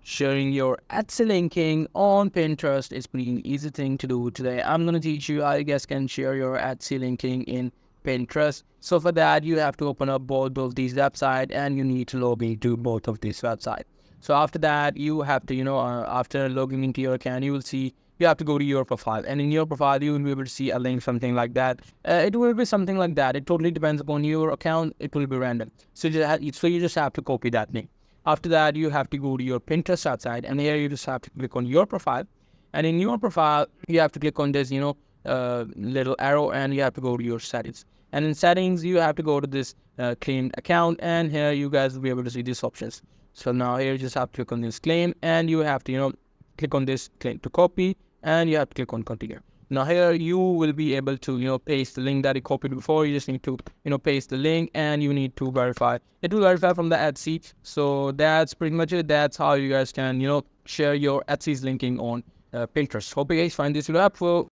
sharing your Etsy linking on Pinterest is pretty easy thing to do today. I'm going to teach you how you guys can share your Etsy linking in Pinterest. So for that, you have to open up both of these websites and you need to log into both of these websites. So after that, you have to, after logging into your account, you will see you have to go to your profile, and in your profile you will be able to see a link, something like that. It will be something like that. It totally depends upon your account. It will be random. So you just have to copy that link. After that, you have to go to your Pinterest website, and here you just have to click on your profile, and in your profile you have to click on this little arrow, and you have to go to your settings, and in settings you have to go to this claimed account, and here you guys will be able to see these options. So now here you just have to click on this claim, and you have to click on this claim to copy, and you have to click on continue. Now here you will be able to paste the link that you copied before. You just need to paste the link, and you need to verify. It will verify from the Etsy. So that's pretty much it. That's how you guys can share your Etsy's linking on Pinterest. Hope you guys find this video helpful.